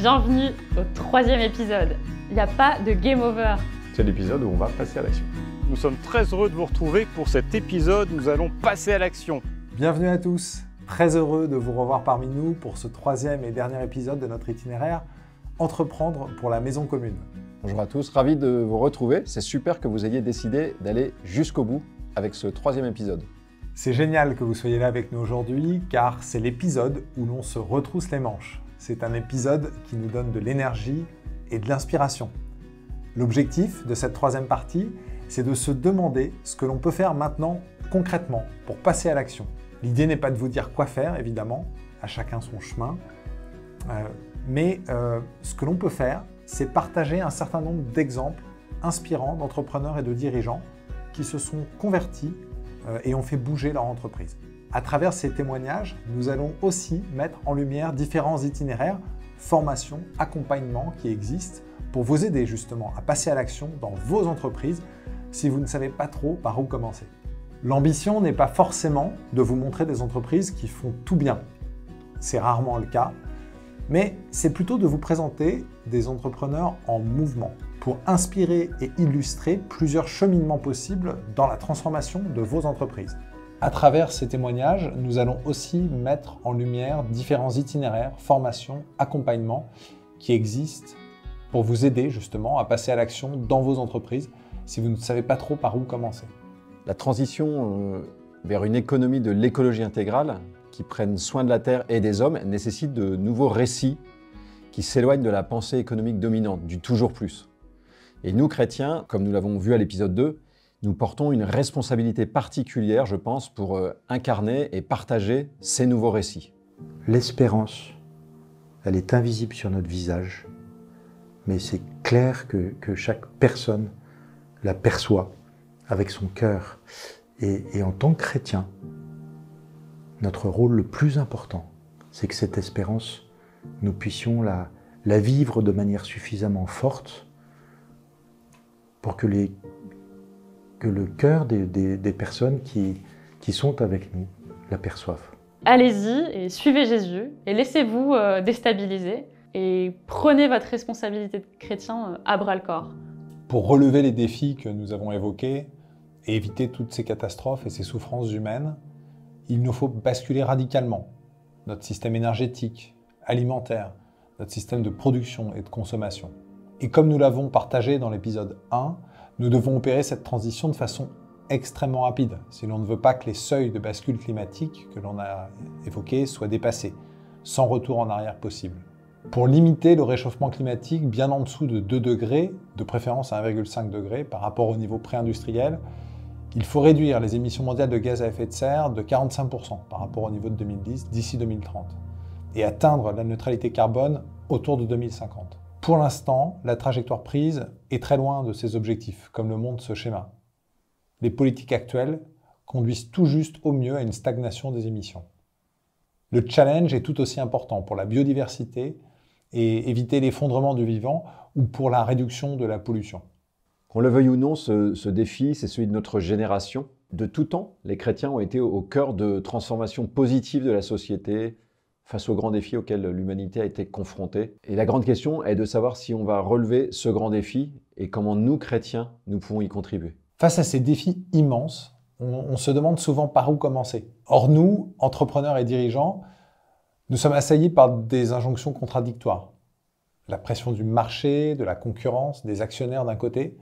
Bienvenue au 3e épisode. Il n'y a pas de game over. C'est l'épisode où on va passer à l'action. Nous sommes très heureux de vous retrouver pour cet épisode. Nous allons passer à l'action. Bienvenue à tous. Très heureux de vous revoir parmi nous pour ce 3e et dernier épisode de notre itinéraire Entreprendre pour la maison commune. Bonjour à tous, ravi de vous retrouver. C'est super que vous ayez décidé d'aller jusqu'au bout avec ce 3e épisode. C'est génial que vous soyez là avec nous aujourd'hui car c'est l'épisode où l'on se retrousse les manches. C'est un épisode qui nous donne de l'énergie et de l'inspiration. L'objectif de cette 3e partie, c'est de se demander ce que l'on peut faire maintenant concrètement pour passer à l'action. L'idée n'est pas de vous dire quoi faire, évidemment, à chacun son chemin, mais ce que l'on peut faire, c'est partager un certain nombre d'exemples inspirants d'entrepreneurs et de dirigeants qui se sont convertis et ont fait bouger leur entreprise. À travers ces témoignages, nous allons aussi mettre en lumière différents itinéraires, formations, accompagnements qui existent pour vous aider justement à passer à l'action dans vos entreprises si vous ne savez pas trop par où commencer. L'ambition n'est pas forcément de vous montrer des entreprises qui font tout bien. C'est rarement le cas, mais c'est plutôt de vous présenter des entrepreneurs en mouvement pour inspirer et illustrer plusieurs cheminements possibles dans la transformation de vos entreprises. À travers ces témoignages, nous allons aussi mettre en lumière différents itinéraires, formations, accompagnements qui existent pour vous aider justement à passer à l'action dans vos entreprises si vous ne savez pas trop par où commencer. La transition vers une économie de l'écologie intégrale qui prenne soin de la Terre et des hommes nécessite de nouveaux récits qui s'éloignent de la pensée économique dominante, du toujours plus. Et nous, chrétiens, comme nous l'avons vu à l'épisode 2, nous portons une responsabilité particulière, je pense, pour incarner et partager ces nouveaux récits. L'espérance, elle est invisible sur notre visage, mais c'est clair que chaque personne la perçoit avec son cœur. Et en tant que chrétien, notre rôle le plus important, c'est que cette espérance, nous puissions la vivre de manière suffisamment forte pour que le cœur des personnes qui sont avec nous l'aperçoivent. Allez-y et suivez Jésus et laissez-vous déstabiliser et prenez votre responsabilité de chrétien à bras-le-corps. Pour relever les défis que nous avons évoqués et éviter toutes ces catastrophes et ces souffrances humaines, il nous faut basculer radicalement notre système énergétique, alimentaire, notre système de production et de consommation. Et comme nous l'avons partagé dans l'épisode 1, nous devons opérer cette transition de façon extrêmement rapide si l'on ne veut pas que les seuils de bascule climatique que l'on a évoqués soient dépassés, sans retour en arrière possible. Pour limiter le réchauffement climatique bien en dessous de 2 degrés, de préférence à 1,5 degré par rapport au niveau pré-industriel, il faut réduire les émissions mondiales de gaz à effet de serre de 45% par rapport au niveau de 2010 d'ici 2030 et atteindre la neutralité carbone autour de 2050. Pour l'instant, la trajectoire prise est très loin de ces objectifs, comme le montre ce schéma. Les politiques actuelles conduisent tout juste au mieux à une stagnation des émissions. Le challenge est tout aussi important pour la biodiversité et éviter l'effondrement du vivant ou pour la réduction de la pollution. Qu'on le veuille ou non, ce défi, c'est celui de notre génération. De tout temps, les chrétiens ont été au cœur de transformations positives de la société face aux grands défis auxquels l'humanité a été confrontée. Et la grande question est de savoir si on va relever ce grand défi et comment nous, chrétiens, nous pouvons y contribuer. Face à ces défis immenses, on se demande souvent par où commencer. Or nous, entrepreneurs et dirigeants, nous sommes assaillis par des injonctions contradictoires. La pression du marché, de la concurrence, des actionnaires d'un côté,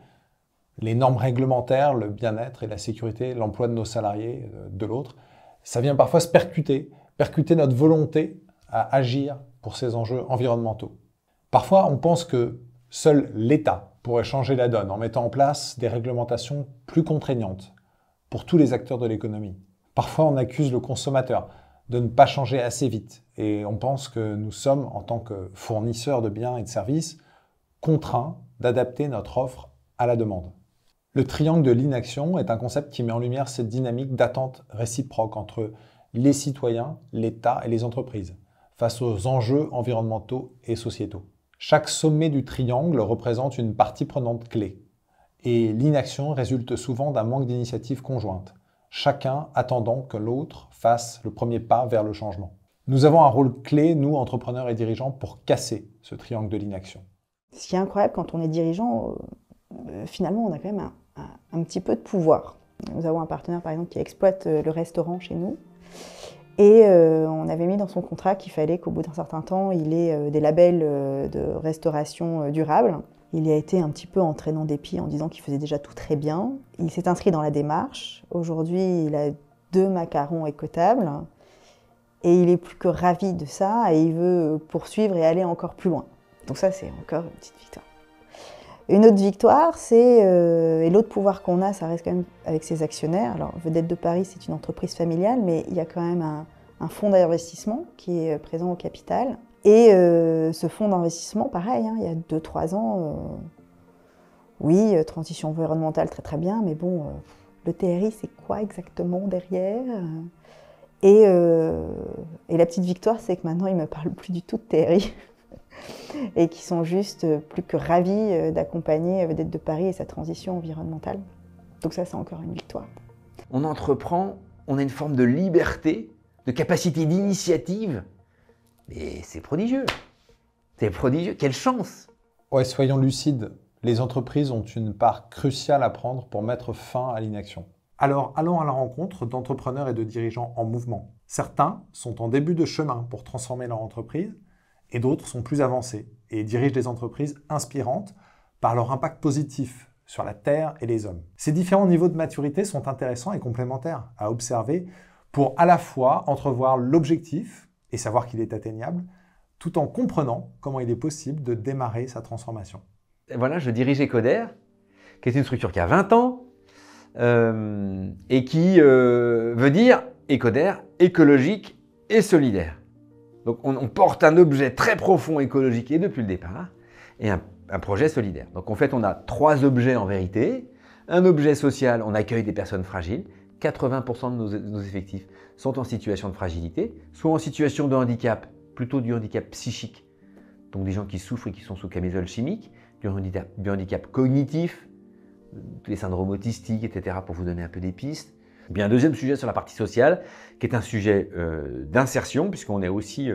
les normes réglementaires, le bien-être et la sécurité, l'emploi de nos salariés de l'autre, ça vient parfois se percuter notre volonté à agir pour ces enjeux environnementaux. Parfois, on pense que seul l'État pourrait changer la donne en mettant en place des réglementations plus contraignantes pour tous les acteurs de l'économie. Parfois, on accuse le consommateur de ne pas changer assez vite et on pense que nous sommes, en tant que fournisseurs de biens et de services, contraints d'adapter notre offre à la demande. Le triangle de l'inaction est un concept qui met en lumière cette dynamique d'attente réciproque entre les citoyens, l'État et les entreprises, face aux enjeux environnementaux et sociétaux. Chaque sommet du triangle représente une partie prenante clé, et l'inaction résulte souvent d'un manque d'initiative conjointe, chacun attendant que l'autre fasse le premier pas vers le changement. Nous avons un rôle clé, nous, entrepreneurs et dirigeants, pour casser ce triangle de l'inaction. Ce qui est incroyable quand on est dirigeant, finalement, on a quand même un petit peu de pouvoir. Nous avons un partenaire, par exemple, qui exploite le restaurant chez nous. Et on avait mis dans son contrat qu'il fallait qu'au bout d'un certain temps, il ait des labels de restauration durable. Il y a été un petit peu entraînant des pieds en disant qu'il faisait déjà tout très bien. Il s'est inscrit dans la démarche. Aujourd'hui, il a 2 macarons écotables. Et il est plus que ravi de ça et il veut poursuivre et aller encore plus loin. Donc ça, c'est encore une petite victoire. Une autre victoire, et l'autre pouvoir qu'on a, ça reste quand même avec ses actionnaires. Alors, Vedette de Paris, c'est une entreprise familiale, mais il y a quand même un fonds d'investissement qui est présent au capital. Et ce fonds d'investissement, pareil, hein, il y a 2-3 ans, oui, transition environnementale, très très bien, mais bon, le TRI, c'est quoi exactement derrière ? Et la petite victoire, c'est que maintenant, ils ne me parlent plus du tout de TRI et qui sont juste plus que ravis d'accompagner Vedette de Paris et sa transition environnementale. Donc ça, c'est encore une victoire. On entreprend, on a une forme de liberté, de capacité d'initiative. Mais c'est prodigieux. C'est prodigieux. Quelle chance! Ouais, soyons lucides, les entreprises ont une part cruciale à prendre pour mettre fin à l'inaction. Alors, allons à la rencontre d'entrepreneurs et de dirigeants en mouvement. Certains sont en début de chemin pour transformer leur entreprise et d'autres sont plus avancés et dirigent des entreprises inspirantes par leur impact positif sur la Terre et les hommes. Ces différents niveaux de maturité sont intéressants et complémentaires à observer pour à la fois entrevoir l'objectif et savoir qu'il est atteignable, tout en comprenant comment il est possible de démarrer sa transformation. Voilà, je dirige Ecoder, qui est une structure qui a 20 ans, et qui veut dire Ecoder, écologique et solidaire. Donc on porte un objet très profond écologique et depuis le départ, et un projet solidaire. Donc en fait on a 3 objets en vérité. Un objet social, on accueille des personnes fragiles. 80% de nos effectifs sont en situation de fragilité, soit en situation de handicap, plutôt du handicap psychique, donc des gens qui souffrent et qui sont sous camisole chimique, du handicap cognitif, les syndromes autistiques, etc., pour vous donner un peu des pistes. Et puis un deuxième sujet sur la partie sociale, qui est un sujet d'insertion, puisqu'on a aussi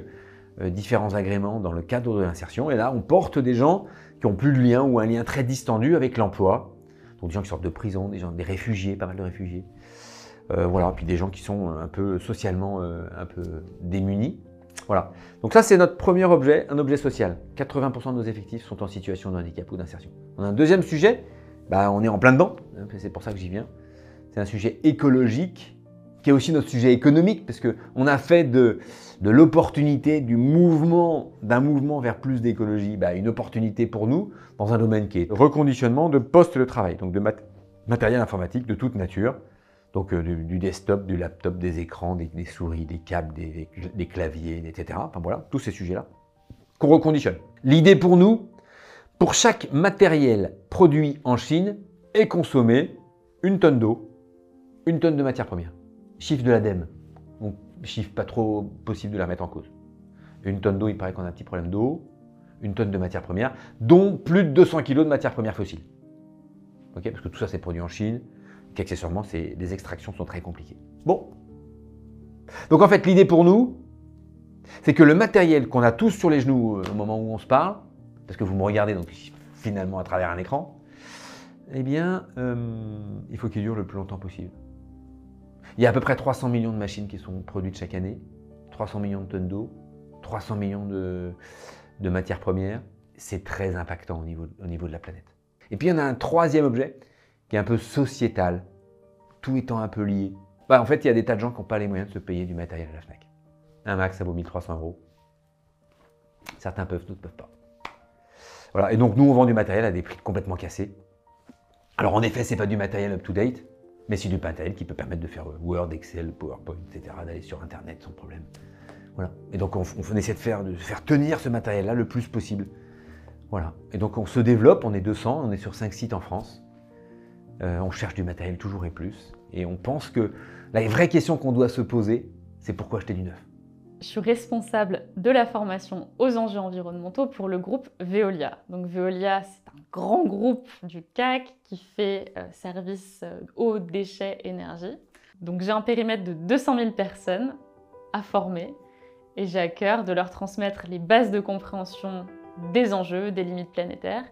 différents agréments dans le cadre de l'insertion. Et là, on porte des gens qui n'ont plus de lien ou un lien très distendu avec l'emploi. Donc des gens qui sortent de prison, des réfugiés, pas mal de réfugiés. Voilà, puis des gens qui sont un peu socialement un peu démunis. Voilà. Donc ça, c'est notre premier objet, un objet social. 80% de nos effectifs sont en situation de handicap ou d'insertion. On a un deuxième sujet. On est en plein dedans, c'est pour ça que j'y viens. C'est un sujet écologique, qui est aussi notre sujet économique, parce qu'on a fait de l'opportunité d'un mouvement vers plus d'écologie, une opportunité pour nous, dans un domaine qui est reconditionnement de postes de travail, donc de matériel informatique de toute nature, donc du desktop, du laptop, des écrans, des souris, des câbles, des claviers, etc. Enfin voilà, tous ces sujets-là, qu'on reconditionne. L'idée pour nous, pour chaque matériel produit en Chine est consommé 1 tonne d'eau, 1 tonne de matière première. Chiffre de l'ADEME, donc chiffre pas trop possible de la remettre en cause. 1 tonne d'eau, il paraît qu'on a un petit problème d'eau, 1 tonne de matière première, dont plus de 200 kg de matière première fossile. Okay, parce que tout ça c'est produit en Chine, qu'accessoirement les extractions sont très compliquées. Bon. Donc en fait l'idée pour nous, c'est que le matériel qu'on a tous sur les genoux au moment où on se parle, parce que vous me regardez donc finalement à travers un écran, eh bien, il faut qu'il dure le plus longtemps possible. Il y a à peu près 300 millions de machines qui sont produites chaque année, 300 millions de tonnes d'eau, 300 millions de matières premières. C'est très impactant au niveau de la planète. Et puis il y en a un troisième objet qui est un peu sociétal, tout étant un peu lié. En fait, il y a des tas de gens qui n'ont pas les moyens de se payer du matériel à la Fnac. Un Mac, ça vaut 1 300 €. Certains peuvent, d'autres ne peuvent pas. Voilà. Et donc nous, on vend du matériel à des prix complètement cassés. Alors en effet, ce n'est pas du matériel up-to-date, mais c'est du matériel qui peut permettre de faire Word, Excel, PowerPoint, etc., d'aller sur Internet sans problème. Voilà. Et donc on essaie de faire tenir ce matériel-là le plus possible. Voilà. Et donc on se développe, on est 200, on est sur 5 sites en France. On cherche du matériel toujours et plus. Et on pense que la vraie question qu'on doit se poser, c'est pourquoi acheter du neuf. Je suis responsable de la formation aux enjeux environnementaux pour le groupe Veolia. Donc Veolia, c'est un grand groupe du CAC qui fait service eau, déchets, énergie. Donc j'ai un périmètre de 200 000 personnes à former et j'ai à cœur de leur transmettre les bases de compréhension des enjeux, des limites planétaires,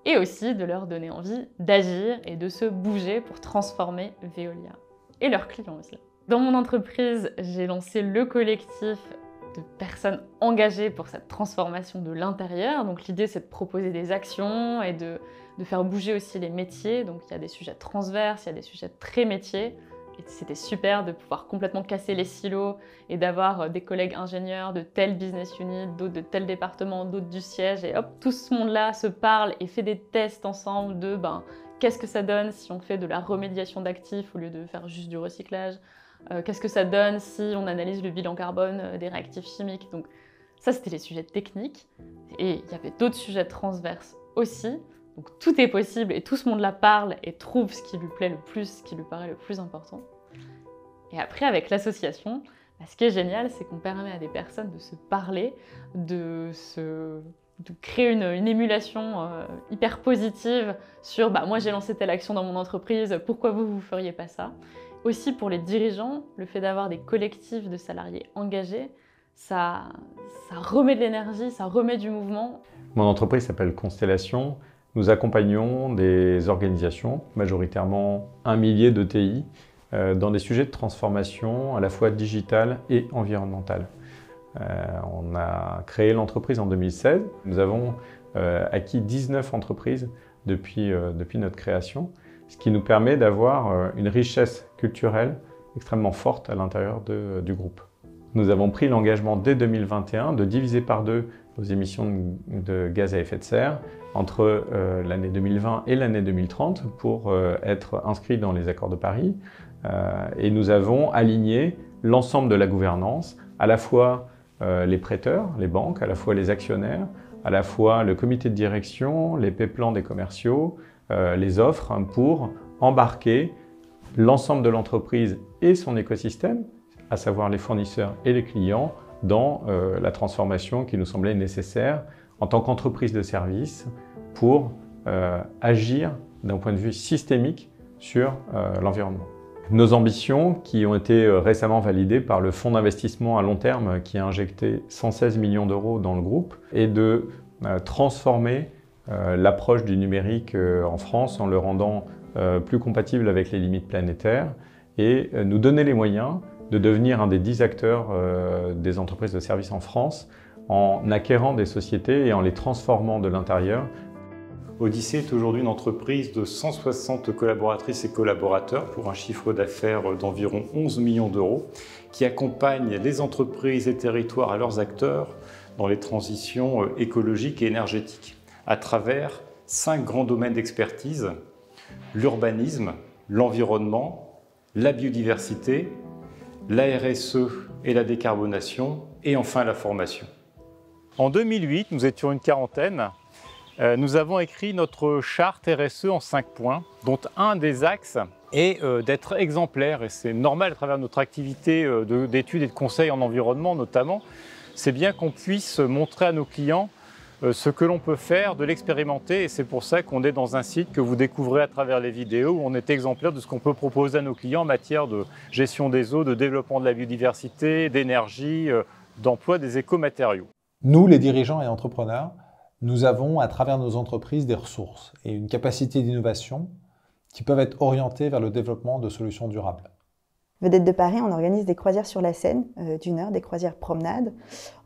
et aussi de leur donner envie d'agir et de se bouger pour transformer Veolia et leurs clients aussi. Dans mon entreprise, j'ai lancé le collectif de personnes engagées pour cette transformation de l'intérieur. Donc l'idée, c'est de proposer des actions et de faire bouger aussi les métiers. Donc il y a des sujets transverses, il y a des sujets très métiers. Et c'était super de pouvoir complètement casser les silos et d'avoir des collègues ingénieurs de tel business unit, d'autres de tel département, d'autres du siège. Et hop, tout ce monde-là se parle et fait des tests ensemble de qu'est-ce que ça donne si on fait de la remédiation d'actifs au lieu de faire juste du recyclage. Qu'est-ce que ça donne si on analyse le bilan carbone des réactifs chimiques. Donc ça, c'était les sujets techniques. Et il y avait d'autres sujets transverses aussi. Donc tout est possible et tout ce monde-là parle et trouve ce qui lui plaît le plus, ce qui lui paraît le plus important. Et après, avec l'association, ce qui est génial, c'est qu'on permet à des personnes de se parler, de créer une émulation hyper positive sur moi j'ai lancé telle action dans mon entreprise, pourquoi vous feriez pas ça? Aussi pour les dirigeants, le fait d'avoir des collectifs de salariés engagés, ça remet de l'énergie, ça remet du mouvement. Mon entreprise s'appelle Constellation. Nous accompagnons des organisations, majoritairement 1 millier de TI, dans des sujets de transformation à la fois digitale et environnementale. On a créé l'entreprise en 2016. Nous avons acquis 19 entreprises depuis notre création, ce qui nous permet d'avoir une richesse culturelle extrêmement forte à l'intérieur du groupe. Nous avons pris l'engagement dès 2021 de diviser par 2 nos émissions de gaz à effet de serre entre l'année 2020 et l'année 2030 pour être inscrits dans les accords de Paris. Et nous avons aligné l'ensemble de la gouvernance, à la fois les prêteurs, les banques, à la fois les actionnaires, à la fois le comité de direction, les plans des commerciaux, les offres, pour embarquer l'ensemble de l'entreprise et son écosystème, à savoir les fournisseurs et les clients, dans la transformation qui nous semblait nécessaire en tant qu'entreprise de service pour agir d'un point de vue systémique sur l'environnement. Nos ambitions, qui ont été récemment validées par le fonds d'investissement à long terme qui a injecté 116 millions d'euros dans le groupe, est de transformer l'approche du numérique en France en le rendant plus compatible avec les limites planétaires et nous donner les moyens de devenir un des 10 acteurs des entreprises de services en France en acquérant des sociétés et en les transformant de l'intérieur. Odyssée est aujourd'hui une entreprise de 160 collaboratrices et collaborateurs pour un chiffre d'affaires d'environ 11 millions d'euros qui accompagne les entreprises et territoires à leurs acteurs dans les transitions écologiques et énergétiques à travers 5 grands domaines d'expertise: l'urbanisme, l'environnement, la biodiversité, la RSE et la décarbonation, et enfin la formation. En 2008, nous étions une quarantaine. Nous avons écrit notre charte RSE en 5 points, dont un des axes est d'être exemplaire. Et c'est normal à travers notre activité d'études et de conseils en environnement notamment. C'est bien qu'on puisse montrer à nos clients ce que l'on peut faire, de l'expérimenter. Et c'est pour ça qu'on est dans un site que vous découvrez à travers les vidéos où on est exemplaire de ce qu'on peut proposer à nos clients en matière de gestion des eaux, de développement de la biodiversité, d'énergie, d'emploi des écomatériaux. Nous, les dirigeants et entrepreneurs, nous avons à travers nos entreprises des ressources et une capacité d'innovation qui peuvent être orientées vers le développement de solutions durables. Vedette de Paris, on organise des croisières sur la Seine d'1 heure, des croisières promenades.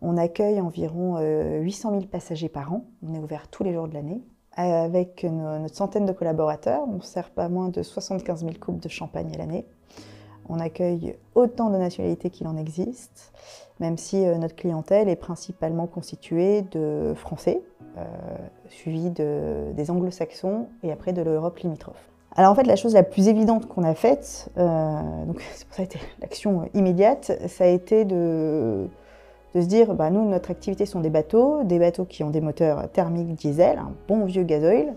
On accueille environ 800 000 passagers par an. On est ouvert tous les jours de l'année. Avec notre centaine de collaborateurs, on sert pas moins de 75 000 coupes de champagne à l'année. On accueille autant de nationalités qu'il en existe, même si notre clientèle est principalement constituée de Français, suivi des Anglo-Saxons et après de l'Europe limitrophe. Alors en fait, la chose la plus évidente qu'on a faite, donc c'est pour ça que c'était l'action immédiate, ça a été de se dire, nous, notre activité sont des bateaux qui ont des moteurs thermiques diesel, un bon vieux gasoil,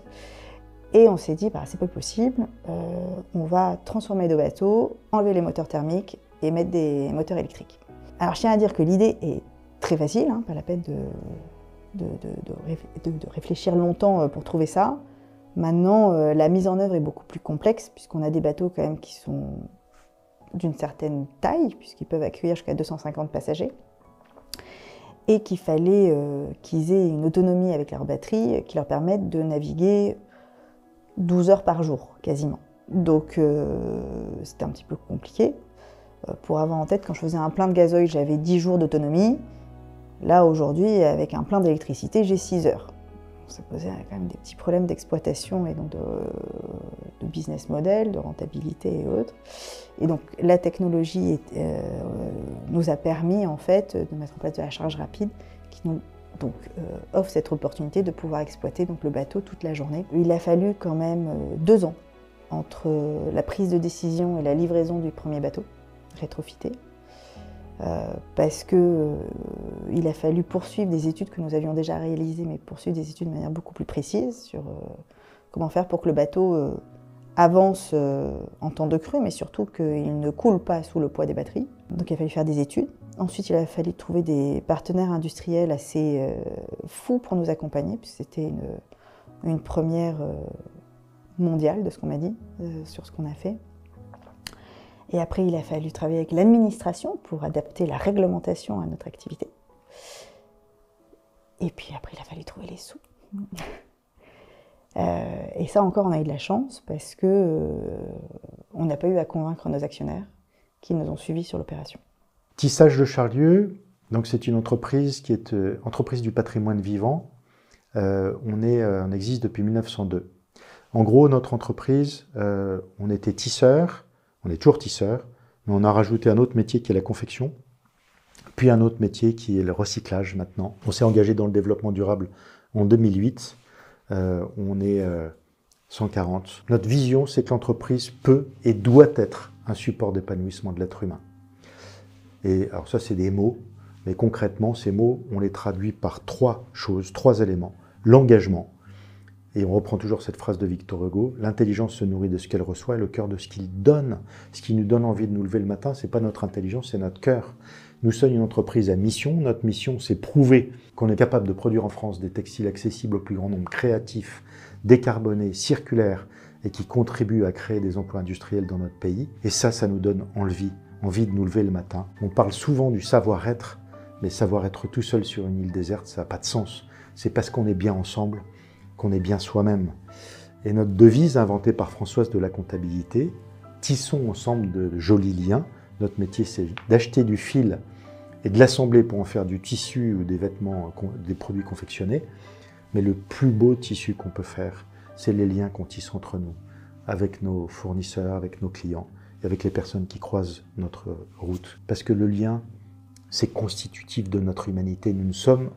et on s'est dit, c'est pas possible, on va transformer nos bateaux, enlever les moteurs thermiques et mettre des moteurs électriques. Alors je tiens à dire que l'idée est très facile, pas la peine de réfléchir longtemps pour trouver ça. Maintenant, la mise en œuvre est beaucoup plus complexe puisqu'on a des bateaux quand même qui sont d'une certaine taille, puisqu'ils peuvent accueillir jusqu'à 250 passagers. et qu'il fallait qu'ils aient une autonomie avec leur batterie qui leur permette de naviguer 12 heures par jour, quasiment. Donc c'était un petit peu compliqué. Pour avoir en tête, quand je faisais un plein de gazoil, j'avais 10 jours d'autonomie. Là, aujourd'hui, avec un plein d'électricité, j'ai 6 heures. Ça posait quand même des petits problèmes d'exploitation et donc de business model, de rentabilité et autres. Et donc la technologie nous a permis en fait de mettre en place de la charge rapide qui nous offre cette opportunité de pouvoir exploiter donc, le bateau toute la journée. Il a fallu quand même 2 ans entre la prise de décision et la livraison du premier bateau rétrofité. Parce qu'il a fallu poursuivre des études que nous avions déjà réalisées, mais poursuivre des études de manière beaucoup plus précise sur comment faire pour que le bateau avance en temps de crue, mais surtout qu'il ne coule pas sous le poids des batteries. Donc il a fallu faire des études. Ensuite, il a fallu trouver des partenaires industriels assez fous pour nous accompagner, puisque c'était une première mondiale de ce qu'on m'a dit, sur ce qu'on a fait. Et après, il a fallu travailler avec l'administration pour adapter la réglementation à notre activité. Et puis après, il a fallu trouver les sous. Et ça encore, on a eu de la chance parce qu'on n'a pas eu à convaincre nos actionnaires qui nous ont suivis sur l'opération. Tissage de Charlieu, donc c'est une entreprise qui est entreprise du patrimoine vivant. On existe depuis 1902. En gros, notre entreprise, on était tisseur. On est toujours tisseur, mais on a rajouté un autre métier qui est la confection, puis un autre métier qui est le recyclage maintenant. On s'est engagé dans le développement durable en 2008. On est 140. Notre vision, c'est que l'entreprise peut et doit être un support d'épanouissement de l'être humain. Et alors ça, c'est des mots, mais concrètement, ces mots, on les traduit par 3 choses, 3 éléments. L'engagement. Et on reprend toujours cette phrase de Victor Hugo, l'intelligence se nourrit de ce qu'elle reçoit et le cœur de ce qu'il donne. Ce qui nous donne envie de nous lever le matin, c'est pas notre intelligence, c'est notre cœur. Nous sommes une entreprise à mission. Notre mission, c'est prouver qu'on est capable de produire en France des textiles accessibles au plus grand nombre, créatifs, décarbonés, circulaires et qui contribuent à créer des emplois industriels dans notre pays. Et ça nous donne envie de nous lever le matin. On parle souvent du savoir-être, mais savoir-être tout seul sur une île déserte, ça n'a pas de sens. C'est parce qu'on est bien ensemble qu'on est bien soi-même. Et notre devise, inventée par Françoise de la comptabilité, tissons ensemble de jolis liens. Notre métier, c'est d'acheter du fil et de l'assembler pour en faire du tissu ou des vêtements, des produits confectionnés. Mais le plus beau tissu qu'on peut faire, c'est les liens qu'on tisse entre nous, avec nos fournisseurs, avec nos clients et avec les personnes qui croisent notre route. Parce que le lien, c'est constitutif de notre humanité. Nous ne sommes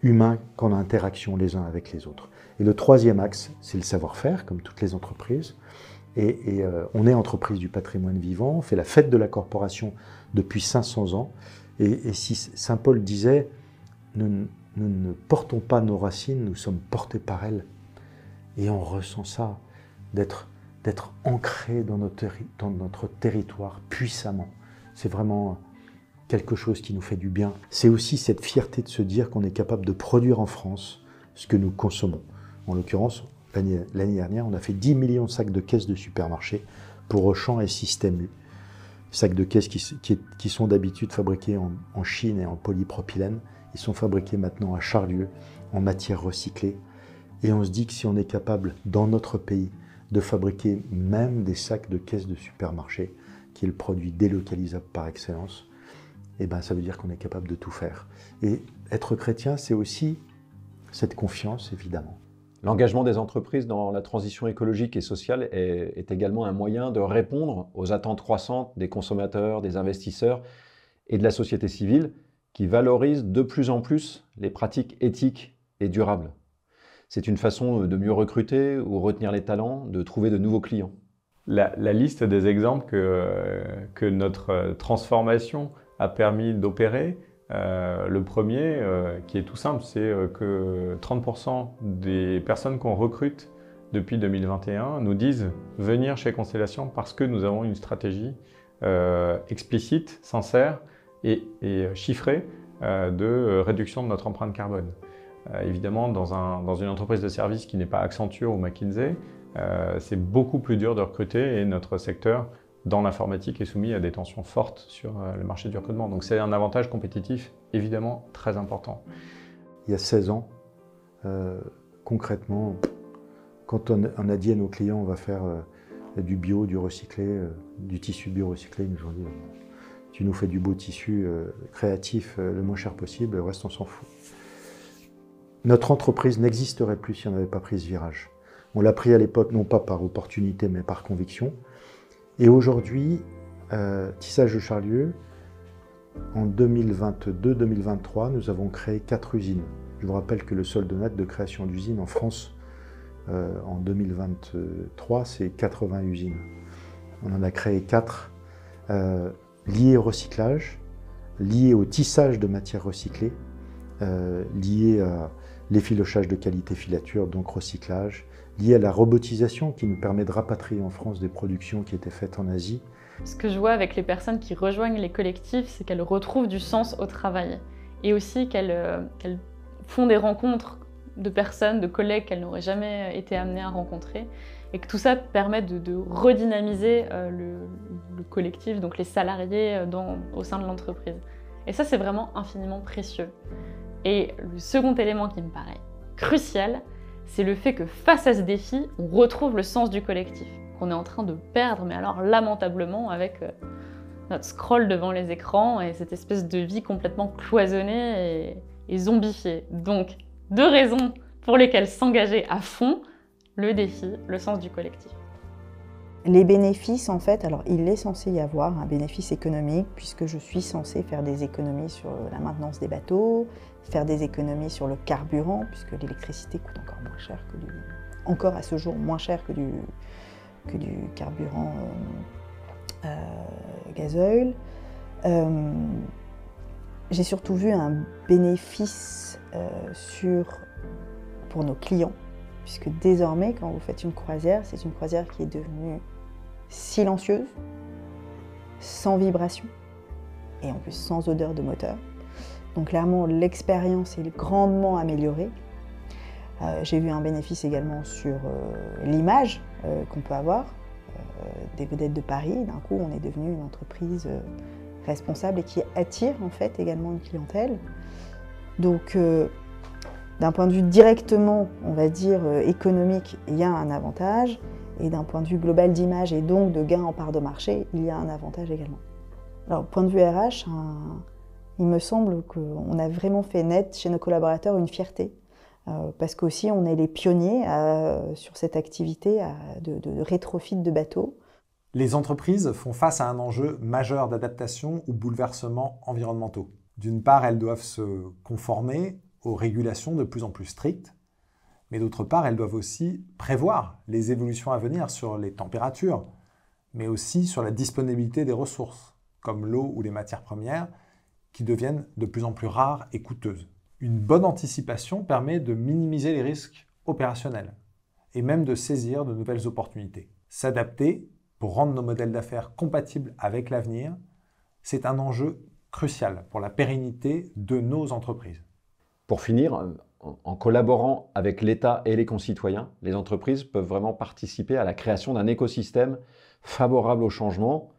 humains qu'en interaction les uns avec les autres. Et le 3e axe, c'est le savoir-faire, comme toutes les entreprises. Et on est entreprise du patrimoine vivant, on fait la fête de la corporation depuis 500 ans. Et si Saint Paul disait, nous ne portons pas nos racines, nous sommes portés par elles. Et on ressent ça, d'être ancré dans notre territoire puissamment. C'est vraiment quelque chose qui nous fait du bien. C'est aussi cette fierté de se dire qu'on est capable de produire en France ce que nous consommons. En l'occurrence, l'année dernière, on a fait 10 millions de sacs de caisses de supermarché pour Auchan et Système U. Sacs de caisses qui sont d'habitude fabriqués en Chine et en polypropylène. Ils sont fabriqués maintenant à Charlieu, en matière recyclée. Et on se dit que si on est capable, dans notre pays, de fabriquer même des sacs de caisses de supermarché, qui est le produit délocalisable par excellence, eh ben, ça veut dire qu'on est capable de tout faire. Et être chrétien, c'est aussi cette confiance, évidemment. L'engagement des entreprises dans la transition écologique et sociale est également un moyen de répondre aux attentes croissantes des consommateurs, des investisseurs et de la société civile qui valorisent de plus en plus les pratiques éthiques et durables. C'est une façon de mieux recruter ou retenir les talents, de trouver de nouveaux clients. La liste des exemples que notre transformation a permis d'opérer, le premier, qui est tout simple, c'est que 30% des personnes qu'on recrute depuis 2021 nous disent venir chez Constellation parce que nous avons une stratégie explicite, sincère et chiffrée de réduction de notre empreinte carbone. Évidemment, dans une entreprise de service qui n'est pas Accenture ou McKinsey, c'est beaucoup plus dur de recruter et notre secteur dans l'informatique est soumis à des tensions fortes sur le marché du recrutement. Donc c'est un avantage compétitif évidemment très important. Il y a 16 ans, concrètement, quand on a dit à nos clients on va faire du bio, du recyclé, du tissu bio recyclé, ils nous ont dit tu nous fais du beau tissu créatif le moins cher possible, le reste on s'en fout. Notre entreprise n'existerait plus si on n'avait pas pris ce virage. On l'a pris à l'époque non pas par opportunité mais par conviction. Et aujourd'hui, Tissage de Charlieu, en 2022-2023, nous avons créé 4 usines. Je vous rappelle que le solde net de création d'usines en France, en 2023, c'est 80 usines. On en a créé 4 liées au recyclage, liées au tissage de matières recyclées, liées à l'effilochage de qualité filature, donc recyclage, liées à la robotisation qui nous permet de rapatrier en France des productions qui étaient faites en Asie. Ce que je vois avec les personnes qui rejoignent les collectifs, c'est qu'elles retrouvent du sens au travail et aussi qu'elles font des rencontres de personnes, de collègues qu'elles n'auraient jamais été amenées à rencontrer et que tout ça permet de redynamiser le collectif, donc les salariés au sein de l'entreprise. Et ça, c'est vraiment infiniment précieux. Et le second élément qui me paraît crucial, c'est le fait que face à ce défi, on retrouve le sens du collectif, qu'on est en train de perdre, mais alors lamentablement, avec notre scroll devant les écrans et cette espèce de vie complètement cloisonnée et zombifiée. Donc, 2 raisons pour lesquelles s'engager à fond, le défi, le sens du collectif. Les bénéfices, en fait, alors il est censé y avoir un bénéfice économique puisque je suis censée faire des économies sur la maintenance des bateaux, faire des économies sur le carburant puisque l'électricité coûte encore moins cher que encore à ce jour moins cher que du carburant gasoil. J'ai surtout vu un bénéfice pour nos clients puisque désormais, quand vous faites une croisière, c'est une croisière qui est devenue silencieuse, sans vibration et en plus sans odeur de moteur. Donc clairement, l'expérience est grandement améliorée. J'ai vu un bénéfice également sur l'image qu'on peut avoir des vedettes de Paris. D'un coup, on est devenu une entreprise responsable et qui attire en fait également une clientèle. Donc d'un point de vue directement, on va dire, économique, il y a un avantage. Et d'un point de vue global d'image et donc de gain en part de marché, il y a un avantage également. Alors, point de vue RH, il me semble qu'on a vraiment fait naître chez nos collaborateurs une fierté. Parce qu'aussi, on est les pionniers sur cette activité de rétrofit de bateaux. Les entreprises font face à un enjeu majeur d'adaptation ou bouleversements environnementaux. D'une part, elles doivent se conformer aux régulations de plus en plus strictes, mais d'autre part, elles doivent aussi prévoir les évolutions à venir sur les températures, mais aussi sur la disponibilité des ressources, comme l'eau ou les matières premières, qui deviennent de plus en plus rares et coûteuses. Une bonne anticipation permet de minimiser les risques opérationnels et même de saisir de nouvelles opportunités. S'adapter pour rendre nos modèles d'affaires compatibles avec l'avenir, c'est un enjeu crucial pour la pérennité de nos entreprises. Pour finir, en collaborant avec l'État et les concitoyens, les entreprises peuvent vraiment participer à la création d'un écosystème favorable au changement,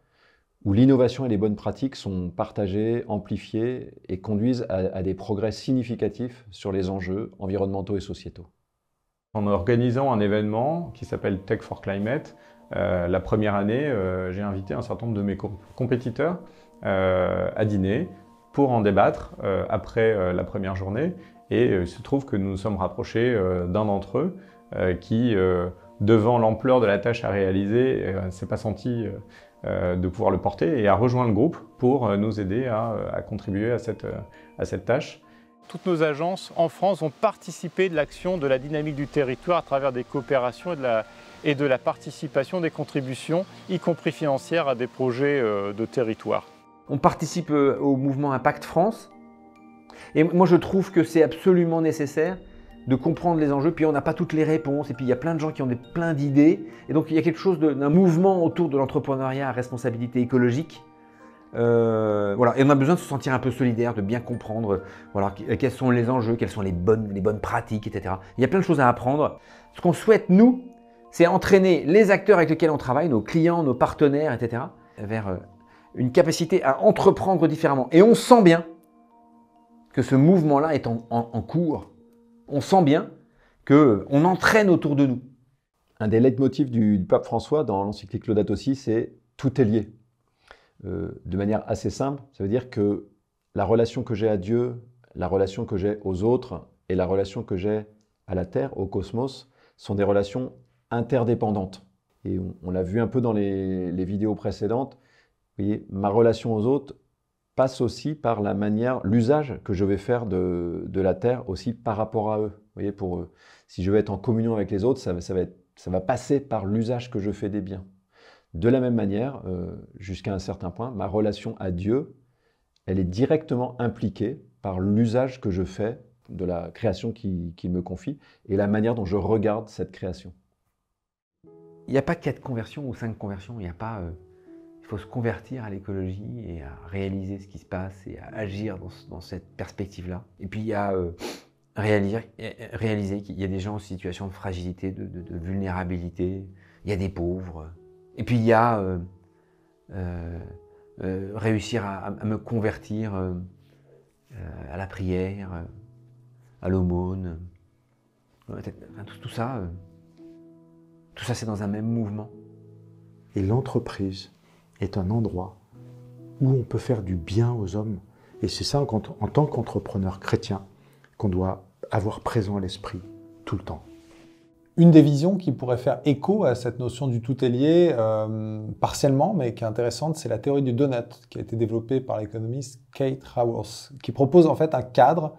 où l'innovation et les bonnes pratiques sont partagées, amplifiées et conduisent à des progrès significatifs sur les enjeux environnementaux et sociétaux. En organisant un événement qui s'appelle Tech for Climate, la première année, j'ai invité un certain nombre de mes compétiteurs à dîner pour en débattre après la première journée. Et il se trouve que nous nous sommes rapprochés d'un d'entre eux qui, devant l'ampleur de la tâche à réaliser, ne s'est pas senti de pouvoir le porter et a rejoint le groupe pour nous aider à contribuer à cette tâche. Toutes nos agences en France ont participé de l'action de la dynamique du territoire à travers des coopérations et de la participation des contributions, y compris financières, à des projets de territoire. On participe au mouvement Impact France. Et moi, je trouve que c'est absolument nécessaire de comprendre les enjeux. Puis on n'a pas toutes les réponses. Et puis il y a plein de gens qui ont plein d'idées. Et donc il y a quelque chose d'un mouvement autour de l'entrepreneuriat à responsabilité écologique. Voilà. Et on a besoin de se sentir un peu solidaire, de bien comprendre voilà, quels sont les enjeux, quelles sont les bonnes pratiques, etc. Il y a plein de choses à apprendre. Ce qu'on souhaite, nous, c'est entraîner les acteurs avec lesquels on travaille, nos clients, nos partenaires, etc., vers une capacité à entreprendre différemment. Et on sent bien que ce mouvement-là est en cours. On sent bien qu'on entraîne autour de nous. Un des leitmotifs du pape François dans l'encyclique Laudato Si, c'est « tout est lié ». De manière assez simple, ça veut dire que la relation que j'ai à Dieu, la relation que j'ai aux autres et la relation que j'ai à la Terre, au cosmos, sont des relations interdépendantes. Et on l'a vu un peu dans les vidéos précédentes, vous voyez, ma relation aux autres passe aussi par la manière, l'usage que je vais faire de la Terre aussi par rapport à eux. Vous voyez, si je veux être en communion avec les autres, ça va passer par l'usage que je fais des biens. De la même manière, jusqu'à un certain point, ma relation à Dieu, elle est directement impliquée par l'usage que je fais de la création qu'il me confie et la manière dont je regarde cette création. Il n'y a pas 4 conversions ou 5 conversions, il n'y a pas... il faut se convertir à l'écologie et à réaliser ce qui se passe et à agir dans cette perspective-là. Et puis il y a réaliser qu'il y a des gens en situation de fragilité, de vulnérabilité, il y a des pauvres. Et puis il y a réussir à me convertir à la prière, à l'aumône. Tout ça c'est dans un même mouvement. Et l'entreprise est un endroit où on peut faire du bien aux hommes. Et c'est ça, en tant qu'entrepreneur chrétien, qu'on doit avoir présent à l'esprit tout le temps. Une des visions qui pourrait faire écho à cette notion du tout est lié, partiellement, mais qui est intéressante, c'est la théorie du donut, qui a été développée par l'économiste Kate Raworth, qui propose en fait un cadre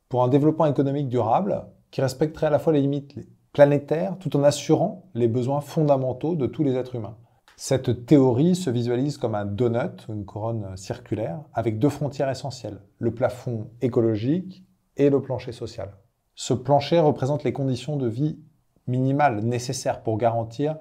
pour un développement économique durable qui respecterait à la fois les limites planétaires tout en assurant les besoins fondamentaux de tous les êtres humains. Cette théorie se visualise comme un donut, une couronne circulaire, avec 2 frontières essentielles, le plafond écologique et le plancher social. Ce plancher représente les conditions de vie minimales nécessaires pour garantir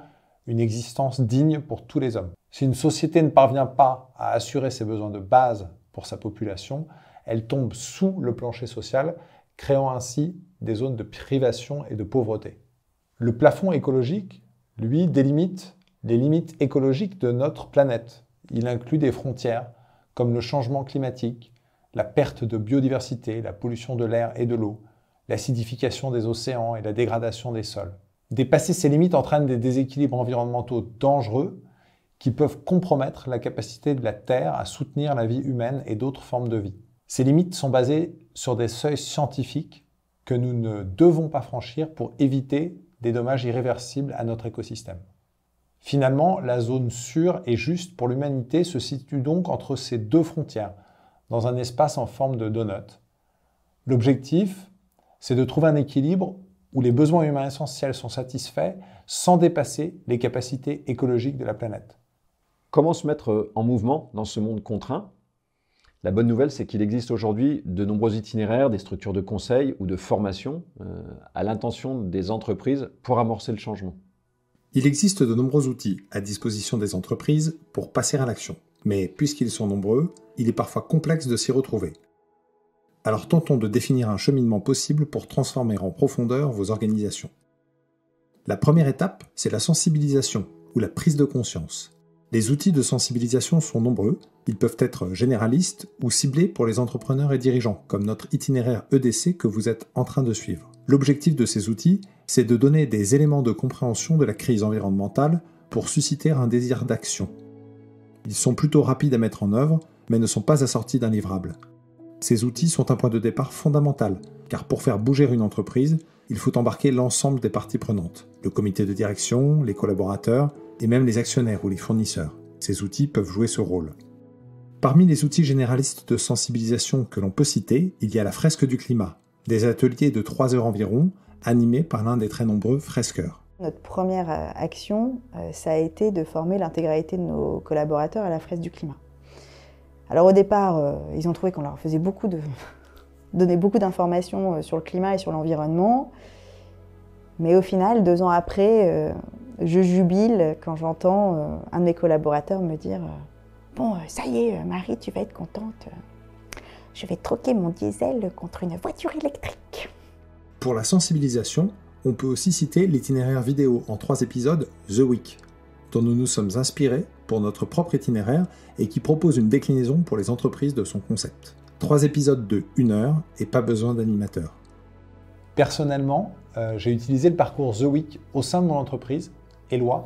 une existence digne pour tous les hommes. Si une société ne parvient pas à assurer ses besoins de base pour sa population, elle tombe sous le plancher social, créant ainsi des zones de privation et de pauvreté. Le plafond écologique, lui, délimite les limites écologiques de notre planète. Il inclut des frontières comme le changement climatique, la perte de biodiversité, la pollution de l'air et de l'eau, l'acidification des océans et la dégradation des sols. Dépasser ces limites entraîne des déséquilibres environnementaux dangereux qui peuvent compromettre la capacité de la Terre à soutenir la vie humaine et d'autres formes de vie. Ces limites sont basées sur des seuils scientifiques que nous ne devons pas franchir pour éviter des dommages irréversibles à notre écosystème. Finalement, la zone sûre et juste pour l'humanité se situe donc entre ces 2 frontières, dans un espace en forme de donut. L'objectif, c'est de trouver un équilibre où les besoins humains essentiels sont satisfaits sans dépasser les capacités écologiques de la planète. Comment se mettre en mouvement dans ce monde contraint? La bonne nouvelle, c'est qu'il existe aujourd'hui de nombreux itinéraires, des structures de conseil ou de formation à l'intention des entreprises pour amorcer le changement. Il existe de nombreux outils à disposition des entreprises pour passer à l'action. Mais puisqu'ils sont nombreux, il est parfois complexe de s'y retrouver. Alors tentons de définir un cheminement possible pour transformer en profondeur vos organisations. La première étape, c'est la sensibilisation ou la prise de conscience. Les outils de sensibilisation sont nombreux, ils peuvent être généralistes ou ciblés pour les entrepreneurs et dirigeants, comme notre itinéraire EDC que vous êtes en train de suivre. L'objectif de ces outils, c'est de donner des éléments de compréhension de la crise environnementale pour susciter un désir d'action. Ils sont plutôt rapides à mettre en œuvre, mais ne sont pas assortis d'un livrable. Ces outils sont un point de départ fondamental, car pour faire bouger une entreprise, il faut embarquer l'ensemble des parties prenantes, le comité de direction, les collaborateurs et même les actionnaires ou les fournisseurs. Ces outils peuvent jouer ce rôle. Parmi les outils généralistes de sensibilisation que l'on peut citer, il y a la fresque du climat, des ateliers de 3 heures environ, animés par l'un des très nombreux fresqueurs. Notre première action, ça a été de former l'intégralité de nos collaborateurs à la fresque du climat. Alors au départ, ils ont trouvé qu'on leur faisait donnait beaucoup d'informations sur le climat et sur l'environnement. Mais au final, 2 ans après, je jubile quand j'entends un de mes collaborateurs me dire « Bon, ça y est, Marie, tu vas être contente. Je vais troquer mon diesel contre une voiture électrique. » Pour la sensibilisation, On peut aussi citer l'itinéraire vidéo en 3 épisodes The Week, dont nous nous sommes inspirés pour notre propre itinéraire et qui propose une déclinaison pour les entreprises de son concept. 3 épisodes de 1 heure et pas besoin d'animateur. Personnellement, j'ai utilisé le parcours The Week au sein de mon entreprise, Eloi,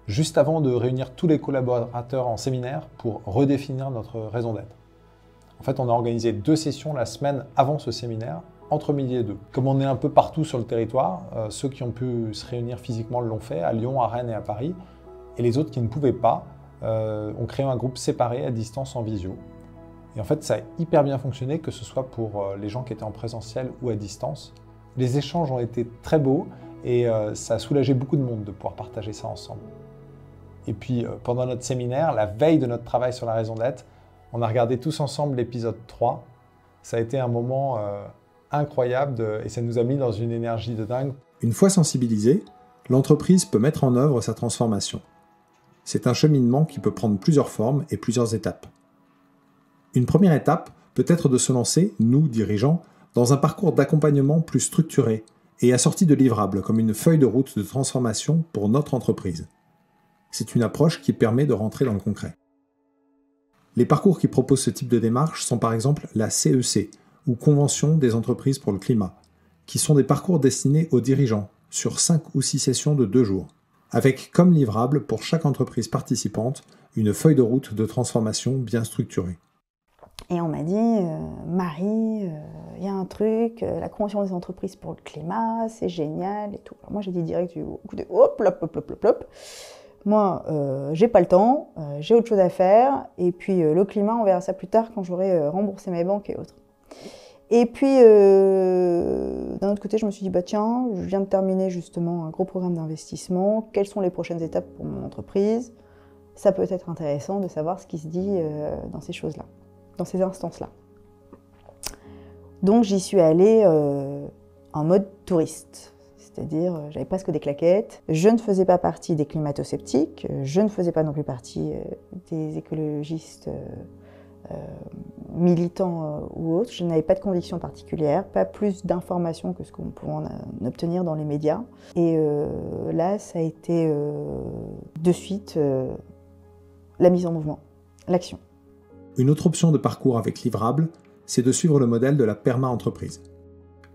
juste avant de réunir tous les collaborateurs en séminaire pour redéfinir notre raison d'être. En fait, on a organisé 2 sessions la semaine avant ce séminaire, entre midi et 2. Comme on est un peu partout sur le territoire, ceux qui ont pu se réunir physiquement l'ont fait, à Lyon, à Rennes et à Paris, et les autres qui ne pouvaient pas ont créé un groupe séparé à distance en visio. Et en fait, ça a hyper bien fonctionné, que ce soit pour les gens qui étaient en présentiel ou à distance. Les échanges ont été très beaux et ça a soulagé beaucoup de monde de pouvoir partager ça ensemble. Et puis, pendant notre séminaire, la veille de notre travail sur la raison d'être, on a regardé tous ensemble l'épisode 3. Ça a été un moment incroyable et ça nous a mis dans une énergie de dingue. Une fois sensibilisée, l'entreprise peut mettre en œuvre sa transformation. C'est un cheminement qui peut prendre plusieurs formes et plusieurs étapes. Une première étape peut être de se lancer, nous, dirigeants, dans un parcours d'accompagnement plus structuré et assorti de livrables comme une feuille de route de transformation pour notre entreprise. C'est une approche qui permet de rentrer dans le concret. Les parcours qui proposent ce type de démarche sont par exemple la CEC, ou Convention des entreprises pour le climat, qui sont des parcours destinés aux dirigeants sur 5 ou 6 sessions de 2 jours, avec comme livrable pour chaque entreprise participante une feuille de route de transformation bien structurée. Et on m'a dit, Marie, il y a un truc, la Convention des entreprises pour le climat, c'est génial et tout. Alors moi j'ai dit direct, écoutez, hop, hop, hop, hop, hop, hop. Moi, j'ai pas le temps, j'ai autre chose à faire, et puis le climat, on verra ça plus tard quand j'aurai remboursé mes banques et autres. Et puis, d'un autre côté, je me suis dit, bah tiens, je viens de terminer justement un gros programme d'investissement, quelles sont les prochaines étapes pour mon entreprise? Ça peut être intéressant de savoir ce qui se dit dans ces choses-là, dans ces instances-là. Donc j'y suis allée en mode touriste. C'est-à-dire, j'avais presque des claquettes. Je ne faisais pas partie des climato-sceptiques, je ne faisais pas non plus partie des écologistes militants ou autres. Je n'avais pas de conviction particulière, pas plus d'informations que ce qu'on pouvait en obtenir dans les médias. Et là, ça a été de suite la mise en mouvement, l'action. Une autre option de parcours avec livrable, c'est de suivre le modèle de la perma-entreprise.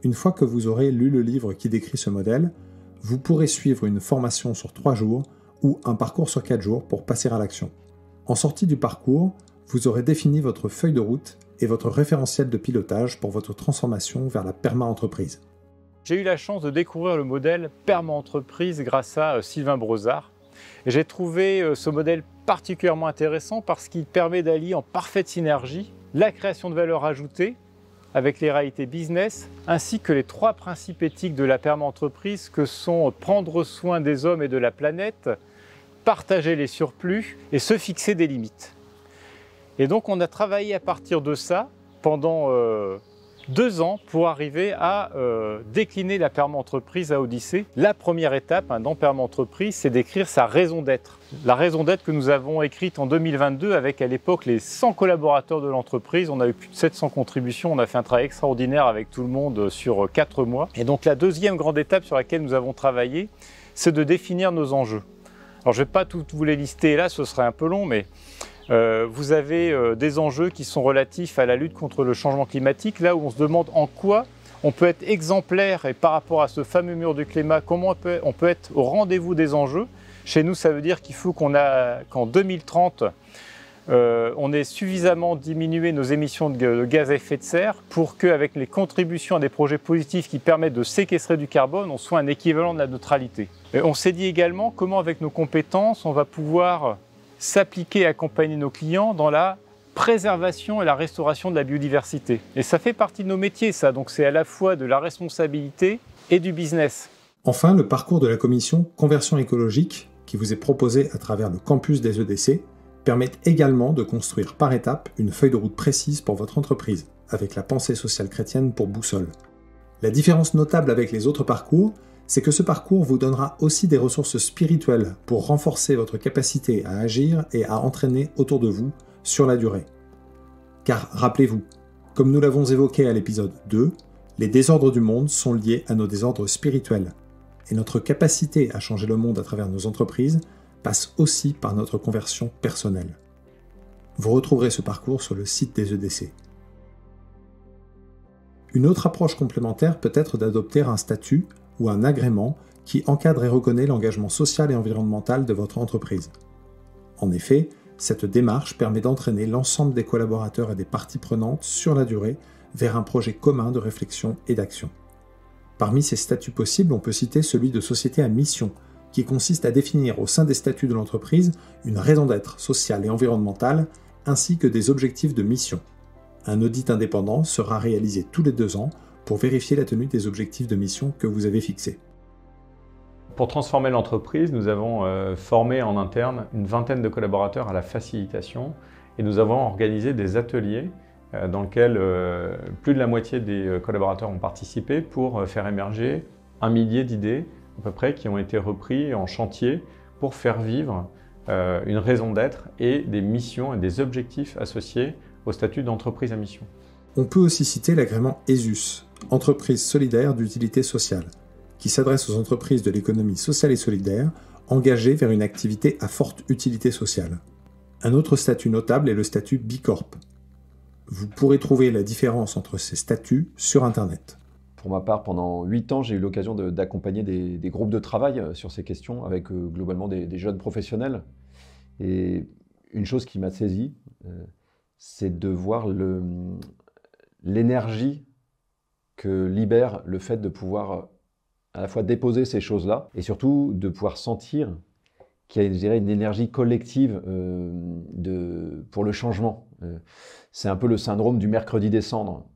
Une fois que vous aurez lu le livre qui décrit ce modèle, vous pourrez suivre une formation sur 3 jours ou un parcours sur 4 jours pour passer à l'action. En sortie du parcours, vous aurez défini votre feuille de route et votre référentiel de pilotage pour votre transformation vers la perma-entreprise. J'ai eu la chance de découvrir le modèle perma-entreprise grâce à Sylvain Brozard. Et j'ai trouvé ce modèle particulièrement intéressant parce qu'il permet d'allier en parfaite synergie la création de valeur ajoutée avec les réalités business, ainsi que les 3 principes éthiques de la perma-entreprise que sont prendre soin des hommes et de la planète, partager les surplus et se fixer des limites. Et donc on a travaillé à partir de ça pendant 2 ans pour arriver à décliner la perma-entreprise à Odyssée. La première étape dans perma-entreprise, c'est d'écrire sa raison d'être. La raison d'être que nous avons écrite en 2022 avec à l'époque les 100 collaborateurs de l'entreprise. On a eu plus de 700 contributions, on a fait un travail extraordinaire avec tout le monde sur 4 mois. Et donc la deuxième grande étape sur laquelle nous avons travaillé, c'est de définir nos enjeux. Alors je ne vais pas tout vous les lister là, ce serait un peu long, mais vous avez des enjeux qui sont relatifs à la lutte contre le changement climatique, là où on se demande en quoi on peut être exemplaire et par rapport à ce fameux mur du climat, comment on peut être au rendez-vous des enjeux. Chez nous, ça veut dire qu'il faut qu'en 2030, on ait suffisamment diminué nos émissions de gaz à effet de serre pour qu'avec les contributions à des projets positifs qui permettent de séquestrer du carbone, on soit un équivalent de la neutralité. Et on s'est dit également comment avec nos compétences, on va pouvoir s'appliquer et accompagner nos clients dans la préservation et la restauration de la biodiversité. Et ça fait partie de nos métiers, ça. Donc c'est à la fois de la responsabilité et du business. Enfin, le parcours de la commission Conversion écologique, qui vous est proposé à travers le campus des EDC, permet également de construire par étapes une feuille de route précise pour votre entreprise, avec la pensée sociale chrétienne pour boussole. La différence notable avec les autres parcours, c'est que ce parcours vous donnera aussi des ressources spirituelles pour renforcer votre capacité à agir et à entraîner autour de vous sur la durée. Car rappelez-vous, comme nous l'avons évoqué à l'épisode 2, les désordres du monde sont liés à nos désordres spirituels. et notre capacité à changer le monde à travers nos entreprises passe aussi par notre conversion personnelle. Vous retrouverez ce parcours sur le site des EDC. Une autre approche complémentaire peut être d'adopter un statut ou un agrément qui encadre et reconnaît l'engagement social et environnemental de votre entreprise. En effet, cette démarche permet d'entraîner l'ensemble des collaborateurs et des parties prenantes sur la durée vers un projet commun de réflexion et d'action. Parmi ces statuts possibles, on peut citer celui de société à mission, qui consiste à définir au sein des statuts de l'entreprise une raison d'être sociale et environnementale, ainsi que des objectifs de mission. Un audit indépendant sera réalisé tous les 2 ans pour vérifier la tenue des objectifs de mission que vous avez fixés. Pour transformer l'entreprise, nous avons formé en interne une vingtaine de collaborateurs à la facilitation et nous avons organisé des ateliers dans lesquels plus de la moitié des collaborateurs ont participé pour faire émerger 1 millier d'idées à peu près qui ont été repris en chantier pour faire vivre une raison d'être et des missions et des objectifs associés au statut d'entreprise à mission. On peut aussi citer l'agrément ESUS, Entreprise solidaire d'utilité sociale, qui s'adresse aux entreprises de l'économie sociale et solidaire engagées vers une activité à forte utilité sociale. Un autre statut notable est le statut Bicorp. Vous pourrez trouver la différence entre ces statuts sur Internet. Pour ma part, pendant 8 ans, j'ai eu l'occasion d'accompagner des groupes de travail sur ces questions avec globalement des jeunes professionnels. Et une chose qui m'a saisi, c'est de voir l'énergie que libère le fait de pouvoir à la fois déposer ces choses-là et surtout de pouvoir sentir qu'il y a, je dirais, une énergie collective pour le changement. C'est un peu le syndrome du mercredi des cendres,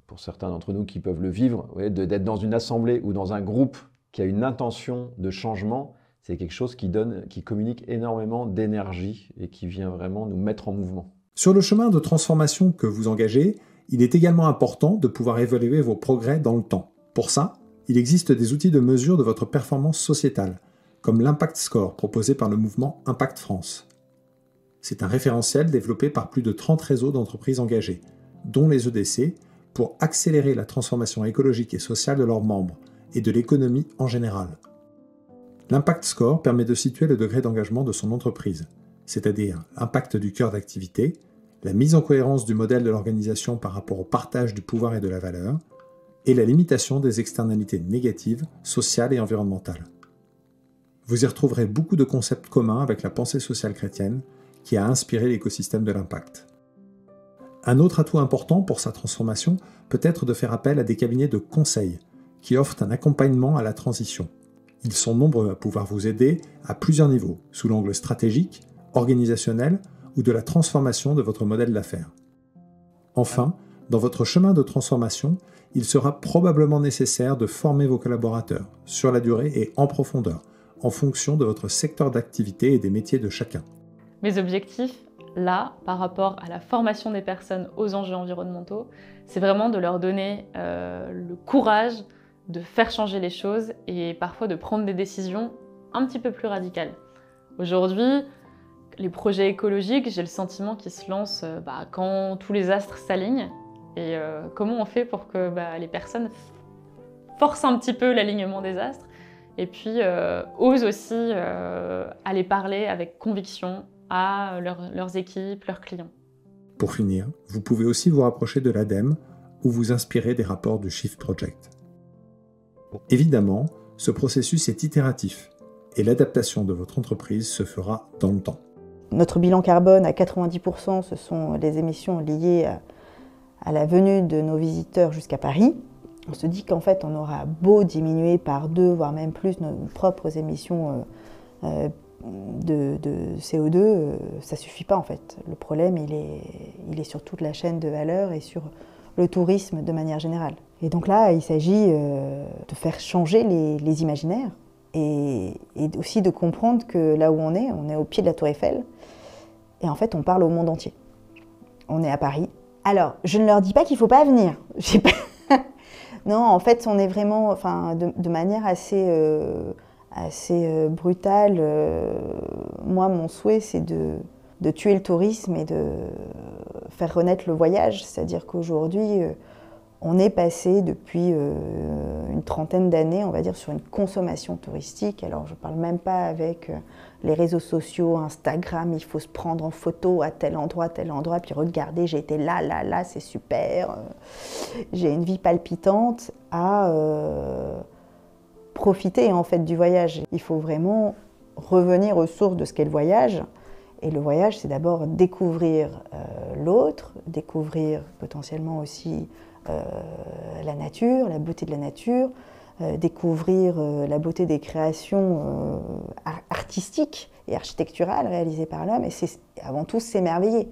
pour certains d'entre nous qui peuvent le vivre, d'être dans une assemblée ou dans un groupe qui a une intention de changement. C'est quelque chose qui communique énormément d'énergie et qui vient vraiment nous mettre en mouvement. Sur le chemin de transformation que vous engagez, il est également important de pouvoir évaluer vos progrès dans le temps. Pour ça, il existe des outils de mesure de votre performance sociétale, comme l'Impact Score proposé par le mouvement Impact France. C'est un référentiel développé par plus de 30 réseaux d'entreprises engagées, dont les EDC, pour accélérer la transformation écologique et sociale de leurs membres et de l'économie en général. L'Impact Score permet de situer le degré d'engagement de son entreprise, c'est-à-dire l'impact du cœur d'activité, la mise en cohérence du modèle de l'organisation par rapport au partage du pouvoir et de la valeur, et la limitation des externalités négatives, sociales et environnementales. Vous y retrouverez beaucoup de concepts communs avec la pensée sociale chrétienne qui a inspiré l'écosystème de l'impact. Un autre atout important pour sa transformation peut être de faire appel à des cabinets de conseil qui offrent un accompagnement à la transition. Ils sont nombreux à pouvoir vous aider à plusieurs niveaux, sous l'angle stratégique, organisationnel ou de la transformation de votre modèle d'affaires. Enfin, dans votre chemin de transformation, il sera probablement nécessaire de former vos collaborateurs sur la durée et en profondeur, en fonction de votre secteur d'activité et des métiers de chacun. Mes objectifs, là, par rapport à la formation des personnes aux enjeux environnementaux, c'est vraiment de leur donner le courage de faire changer les choses et parfois de prendre des décisions un petit peu plus radicales. Aujourd'hui, les projets écologiques, j'ai le sentiment qu'ils se lancent quand tous les astres s'alignent. Et comment on fait pour que les personnes forcent un petit peu l'alignement des astres et puis osent aussi aller parler avec conviction à leurs équipes, leurs clients. Pour finir, vous pouvez aussi vous rapprocher de l'ADEME ou vous inspirer des rapports du Shift Project. Évidemment, ce processus est itératif et l'adaptation de votre entreprise se fera dans le temps. Notre bilan carbone, à 90%, ce sont les émissions liées à la venue de nos visiteurs jusqu'à Paris. On se dit qu'en fait, on aura beau diminuer par 2, voire même plus, nos propres émissions de CO2, ça ne suffit pas en fait. Le problème, il est sur toute la chaîne de valeur et sur le tourisme de manière générale. Et donc là, il s'agit de faire changer les imaginaires et aussi de comprendre que là où on est au pied de la Tour Eiffel, et en fait, on parle au monde entier. On est à Paris. Alors, je ne leur dis pas qu'il ne faut pas venir. Non, en fait, on est vraiment, de manière assez brutale. Moi, mon souhait, c'est de tuer le tourisme et de faire renaître le voyage. C'est-à-dire qu'aujourd'hui, On est passé depuis une trentaine d'années, on va dire, sur une consommation touristique. Alors je ne parle même pas avec les réseaux sociaux, Instagram, il faut se prendre en photo à tel endroit, puis regardez, j'ai été là, c'est super. J'ai une vie palpitante à profiter en fait du voyage. Il faut vraiment revenir aux sources de ce qu'est le voyage. Et le voyage, c'est d'abord découvrir l'autre, découvrir potentiellement aussi la nature, la beauté de la nature, découvrir la beauté des créations artistiques et architecturales réalisées par l'homme, et c'est avant tout s'émerveiller.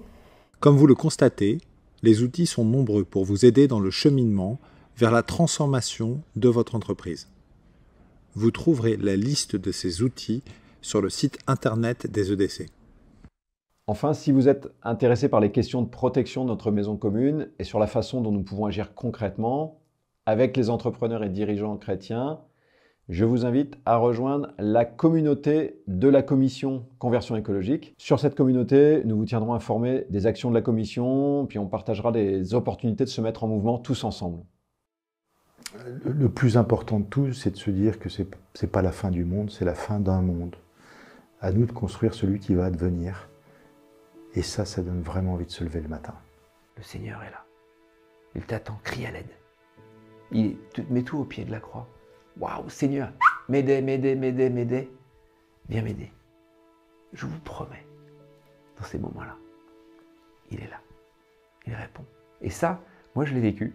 Comme vous le constatez, les outils sont nombreux pour vous aider dans le cheminement vers la transformation de votre entreprise. Vous trouverez la liste de ces outils sur le site internet des EDC. Enfin, si vous êtes intéressé par les questions de protection de notre maison commune et sur la façon dont nous pouvons agir concrètement avec les entrepreneurs et dirigeants chrétiens, je vous invite à rejoindre la communauté de la commission Conversion écologique. Sur cette communauté, nous vous tiendrons informés des actions de la commission, puis on partagera des opportunités de se mettre en mouvement tous ensemble. Le plus important de tout, c'est de se dire que c'est pas la fin du monde, c'est la fin d'un monde. À nous de construire celui qui va advenir. Et ça donne vraiment envie de se lever le matin. Le Seigneur est là. Il t'attend, crie à l'aide. Il met tout au pied de la croix. Waouh, Seigneur, m'aidez. Viens m'aider. Je vous promets, dans ces moments-là, il est là. Il répond. Et ça, moi je l'ai vécu.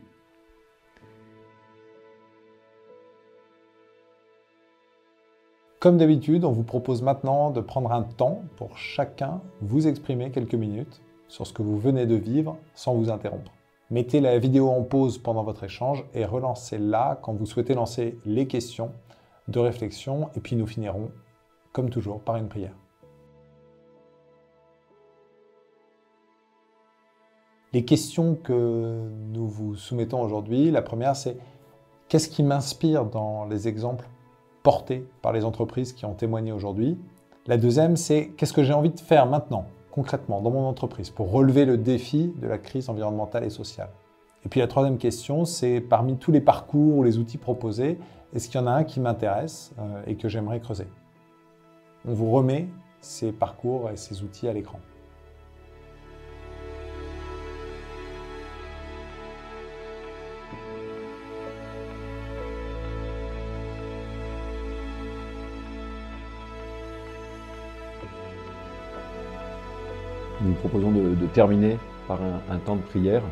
Comme d'habitude, on vous propose maintenant de prendre un temps pour chacun vous exprimer quelques minutes sur ce que vous venez de vivre sans vous interrompre. Mettez la vidéo en pause pendant votre échange et relancez-la quand vous souhaitez lancer les questions de réflexion, et puis nous finirons, comme toujours, par une prière. Les questions que nous vous soumettons aujourd'hui, la première c'est « Qu'est-ce qui m'inspire dans les exemples portés par les entreprises qui ont témoigné aujourd'hui ?» La deuxième c'est « Qu'est-ce que j'ai envie de faire maintenant, concrètement, dans mon entreprise, pour relever le défi de la crise environnementale et sociale ?» Et puis la troisième question c'est « Parmi tous les parcours ou les outils proposés, est-ce qu'il y en a un qui m'intéresse et que j'aimerais creuser ?» On vous remet ces parcours et ces outils à l'écran. Nous proposons de terminer par un temps de prière,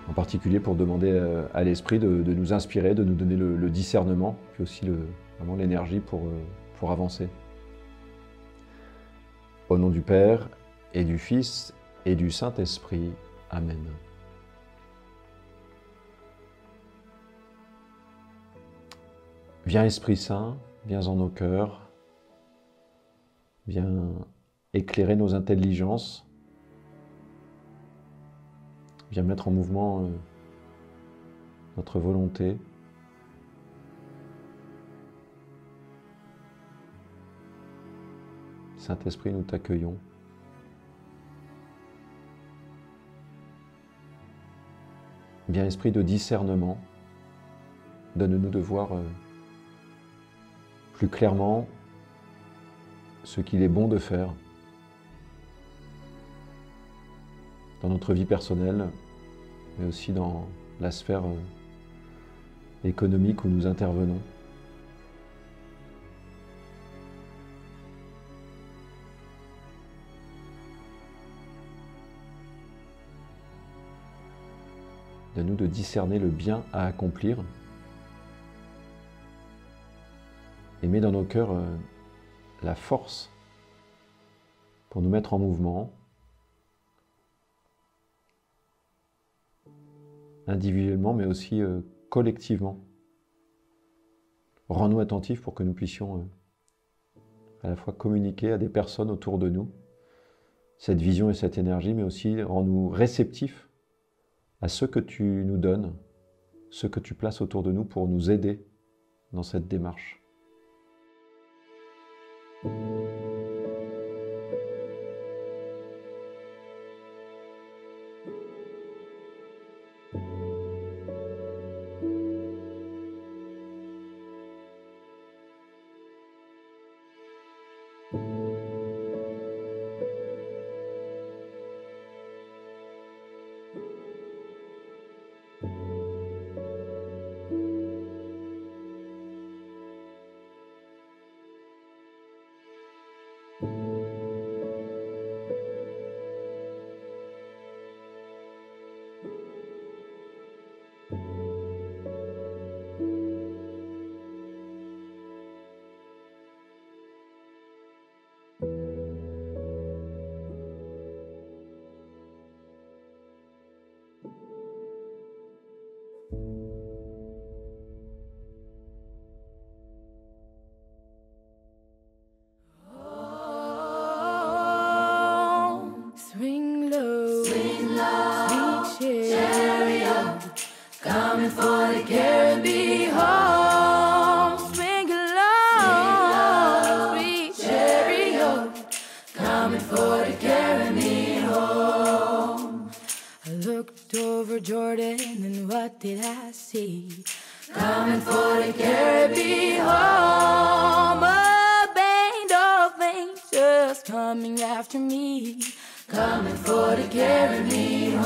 en particulier pour demander à l'Esprit de nous inspirer, de nous donner le discernement, puis aussi vraiment l'énergie pour avancer. Au nom du Père, et du Fils, et du Saint-Esprit. Amen. Viens Esprit Saint, viens en nos cœurs, viens éclairer nos intelligences, viens mettre en mouvement notre volonté. Saint-Esprit, nous t'accueillons. Viens Esprit de discernement, donne-nous de voir plus clairement ce qu'il est bon de faire dans notre vie personnelle, mais aussi dans la sphère économique où nous intervenons. Donne-nous de discerner le bien à accomplir et mets dans nos cœurs la force pour nous mettre en mouvement, individuellement mais aussi collectivement. Rends-nous attentifs pour que nous puissions à la fois communiquer à des personnes autour de nous cette vision et cette énergie, mais aussi rends-nous réceptifs à ce que tu nous donnes, ce que tu places autour de nous pour nous aider dans cette démarche. Swing low, sweet chariot, coming for to carry me home. Swing low, sweet chariot, coming for to carry me home. I looked over Jordan and what did I see? Coming for to carry me home. A band of angels coming after me, coming for to carry me home.